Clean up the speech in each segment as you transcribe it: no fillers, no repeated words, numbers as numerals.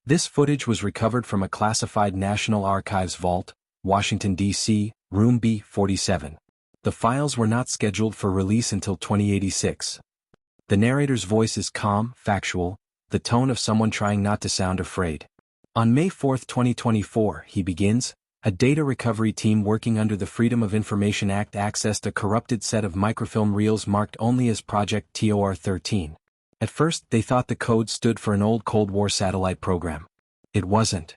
This footage was recovered from a classified National Archives vault, Washington, D.C., Room B-47. The files were not scheduled for release until 2086. The narrator's voice is calm, factual, the tone of someone trying not to sound afraid. On May 4, 2024, he begins, a data recovery team working under the Freedom of Information Act accessed a corrupted set of microfilm reels marked only as Project TOR-13. At first, they thought the code stood for an old Cold War satellite program. It wasn't.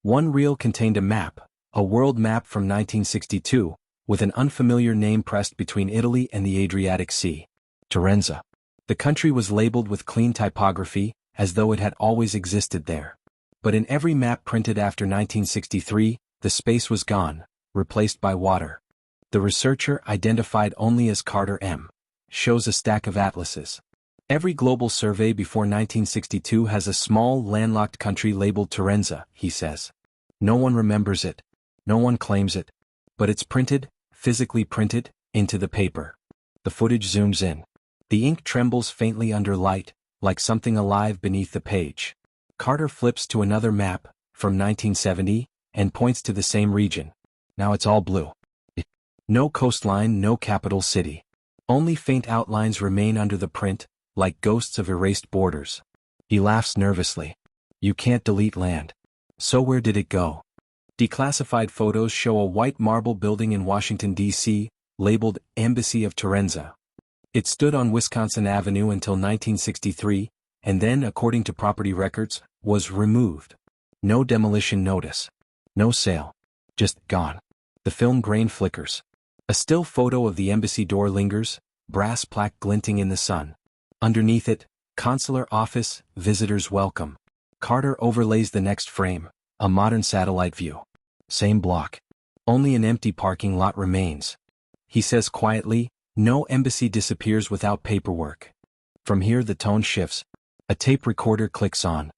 One reel contained a map, a world map from 1962, with an unfamiliar name pressed between Italy and the Adriatic Sea. Torenza. The country was labeled with clean typography, as though it had always existed there. But in every map printed after 1963, the space was gone, replaced by water. The researcher, identified only as Carter M., shows a stack of atlases. Every global survey before 1962 has a small landlocked country labeled Torenza, he says. No one remembers it. No one claims it. But it's printed, physically printed, into the paper. The footage zooms in. The ink trembles faintly under light, like something alive beneath the page. Carter flips to another map, from 1970, and points to the same region. Now it's all blue. No coastline, no capital city. Only faint outlines remain under the print, like ghosts of erased borders. He laughs nervously. You can't delete land. So where did it go? Declassified photos show a white marble building in Washington, D.C., labeled Embassy of Torenza. It stood on Wisconsin Avenue until 1963, and then, according to property records, was removed. No demolition notice. No sale. Just gone. The film grain flickers. A still photo of the embassy door lingers, brass plaque glinting in the sun. Underneath it, consular office, visitors welcome. Carter overlays the next frame, a modern satellite view. Same block. Only an empty parking lot remains. He says quietly, no embassy disappears without paperwork. From here the tone shifts. A tape recorder clicks on.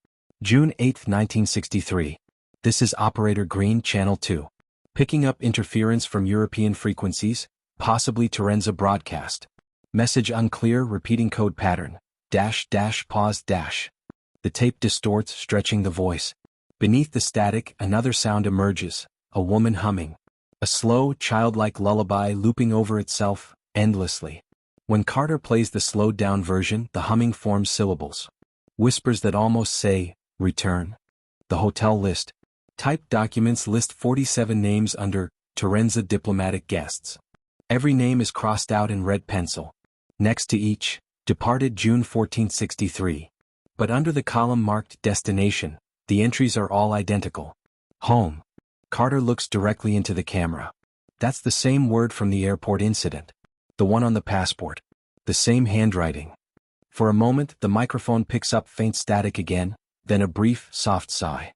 June 8, 1963. This is Operator Green, Channel 2. Picking up interference from European frequencies, possibly Torenza broadcast. Message unclear, repeating code pattern. Pause. The tape distorts, stretching the voice. Beneath the static, another sound emerges, a woman humming. A slow, childlike lullaby looping over itself, endlessly. When Carter plays the slowed-down version, the humming forms syllables. Whispers that almost say, return. The hotel list. Typed documents list 47 names under Torenza diplomatic guests. Every name is crossed out in red pencil. Next to each, departed June 14, 63. But under the column marked destination, the entries are all identical. Home. Carter looks directly into the camera. That's the same word from the airport incident. The one on the passport. The same handwriting. For a moment, the microphone picks up faint static again, then a brief, soft sigh.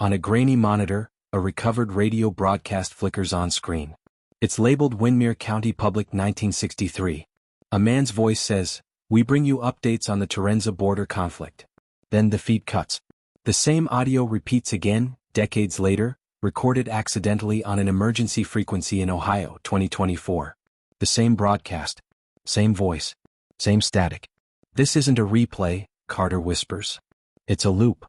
On a grainy monitor, a recovered radio broadcast flickers on screen. It's labeled Windermere County Public 1963. A man's voice says, "We bring you updates on the Torenza border conflict." Then the feed cuts. The same audio repeats again, decades later, recorded accidentally on an emergency frequency in Ohio, 2024. The same broadcast. Same voice. Same static. This isn't a replay, Carter whispers. It's a loop.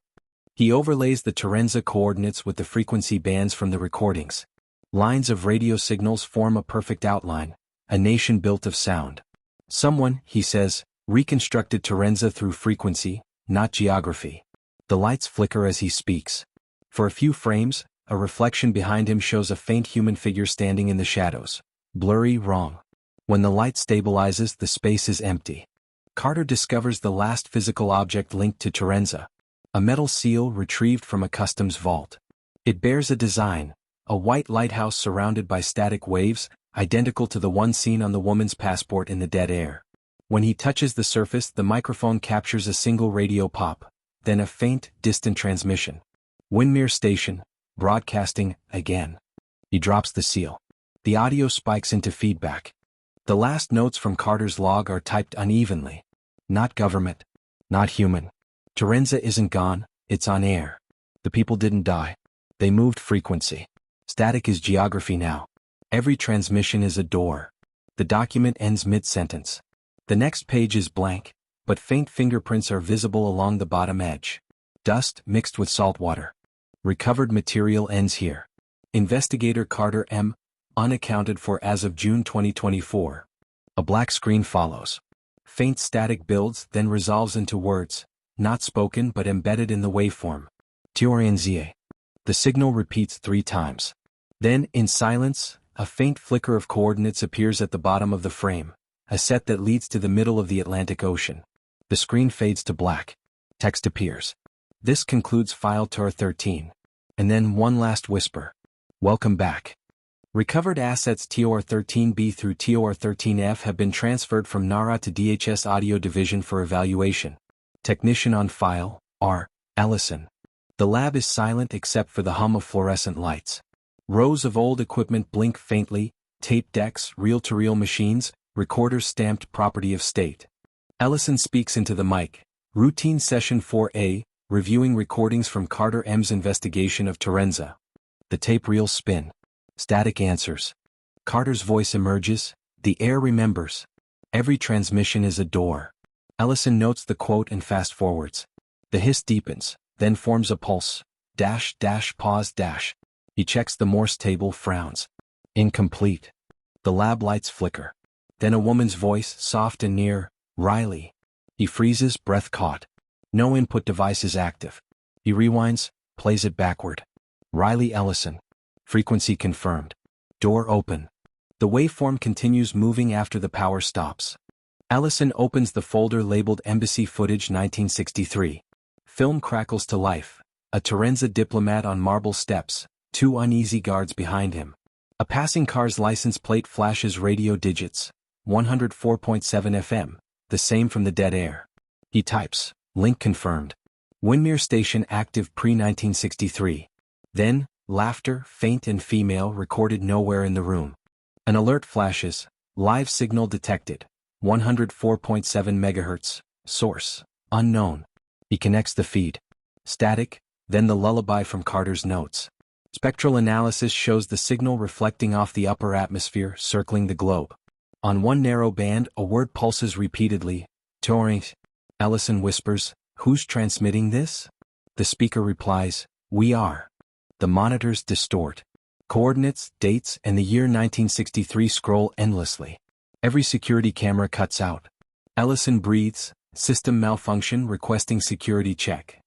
He overlays the Torenza coordinates with the frequency bands from the recordings. Lines of radio signals form a perfect outline, a nation built of sound. Someone, he says, reconstructed Torenza through frequency, not geography. The lights flicker as he speaks. For a few frames, a reflection behind him shows a faint human figure standing in the shadows. Blurry, wrong. When the light stabilizes, the space is empty. Carter discovers the last physical object linked to Torenza. A metal seal retrieved from a customs vault. It bears a design, a white lighthouse surrounded by static waves, identical to the one seen on the woman's passport in the dead air. When he touches the surface, the microphone captures a single radio pop, then a faint, distant transmission. Windermere Station, broadcasting, again. He drops the seal. The audio spikes into feedback. The last notes from Carter's log are typed unevenly. Not government. Not human. Torenza isn't gone, it's on air. The people didn't die. They moved frequency. Static is geography now. Every transmission is a door. The document ends mid-sentence. The next page is blank, but faint fingerprints are visible along the bottom edge. Dust mixed with salt water. Recovered material ends here. Investigator Carter M. Unaccounted for as of June 2024. A black screen follows. Faint static builds, then resolves into words, not spoken but embedded in the waveform. Torenza. The signal repeats 3 times. Then, in silence, a faint flicker of coordinates appears at the bottom of the frame, a set that leads to the middle of the Atlantic Ocean. The screen fades to black. Text appears. This concludes file TOR13. And then one last whisper. Welcome back. Recovered assets TOR13B through TOR13F have been transferred from NARA to DHS Audio Division for evaluation. Technician on file, R. Ellison. The lab is silent except for the hum of fluorescent lights. Rows of old equipment blink faintly, tape decks, reel-to-reel machines, recorders stamped property of state. Ellison speaks into the mic. Routine Session 4A, reviewing recordings from Carter M's investigation of Torenza. The tape reels spin. Static answers. Carter's voice emerges. The air remembers. Every transmission is a door. Ellison notes the quote and fast-forwards. The hiss deepens, then forms a pulse. Dash, dash, pause, dash. He checks the Morse table, frowns. Incomplete. The lab lights flicker. Then a woman's voice, soft and near. Riley. He freezes, breath caught. No input device is active. He rewinds, plays it backward. Riley Ellison. Frequency confirmed. Door open. The waveform continues moving after the power stops. Ellison opens the folder labeled Embassy Footage 1963. Film crackles to life. A Torenza diplomat on marble steps, 2 uneasy guards behind him. A passing car's license plate flashes radio digits. 104.7 FM, the same from the dead air. He types, link confirmed. Windermere Station active pre-1963. Then, laughter, faint and female, recorded nowhere in the room. An alert flashes, live signal detected. 104.7 MHz, source, unknown. He connects the feed. Static, then the lullaby from Carter's notes. Spectral analysis shows the signal reflecting off the upper atmosphere, circling the globe. On one narrow band, a word pulses repeatedly. Torenza. Ellison whispers, "Who's transmitting this?" The speaker replies, "We are." The monitors distort. Coordinates, dates, and the year 1963 scroll endlessly. Every security camera cuts out. Ellison breathes, system malfunction requesting security check.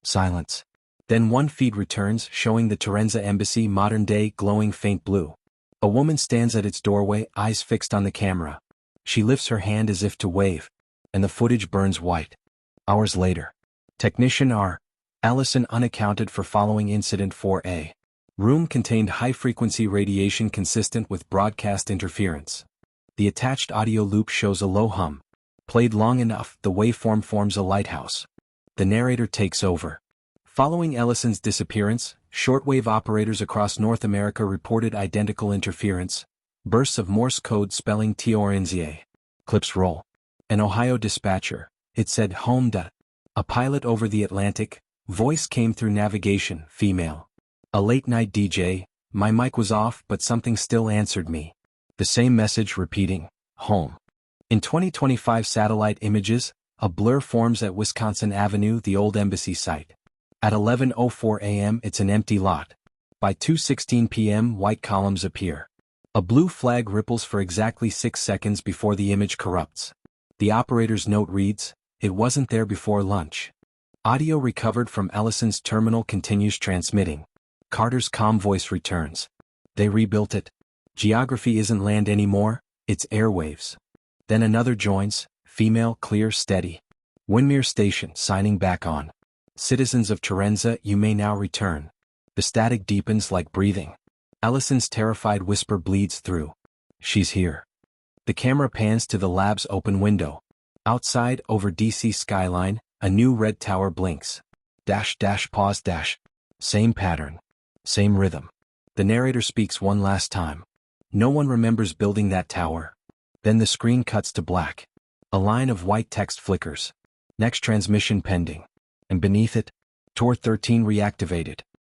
Silence. Then one feed returns showing the Torenza Embassy modern-day glowing faint blue. A woman stands at its doorway, eyes fixed on the camera. She lifts her hand as if to wave, and the footage burns white. Hours later. Technician R. Ellison unaccounted for following Incident 4A. Room contained high-frequency radiation consistent with broadcast interference. The attached audio loop shows a low hum. Played long enough, the waveform forms a lighthouse. The narrator takes over. Following Ellison's disappearance, shortwave operators across North America reported identical interference. Bursts of Morse code spelling Torenza. Clips roll. An Ohio dispatcher. It said home. A pilot over the Atlantic. Voice came through navigation, female. A late-night DJ. My mic was off but something still answered me. The same message repeating, home. In 2025 satellite images, a blur forms at Wisconsin Avenue, the old embassy site. At 11:04 a.m. it's an empty lot. By 2:16 p.m. white columns appear. A blue flag ripples for exactly 6 seconds before the image corrupts. The operator's note reads, "It wasn't there before lunch." Audio recovered from Ellison's terminal continues transmitting. Carter's calm voice returns. They rebuilt it. Geography isn't land anymore, it's airwaves. Then another joins, female, clear, steady. Windermere Station signing back on. Citizens of Torenza, you may now return. The static deepens like breathing. Ellison's terrified whisper bleeds through. She's here. The camera pans to the lab's open window. Outside, over DC skyline, a new red tower blinks. Dash, dash, pause, dash. Same pattern. Same rhythm. The narrator speaks one last time. No one remembers building that tower. Then the screen cuts to black. A line of white text flickers. Next transmission pending. And beneath it, TOR13 reactivated.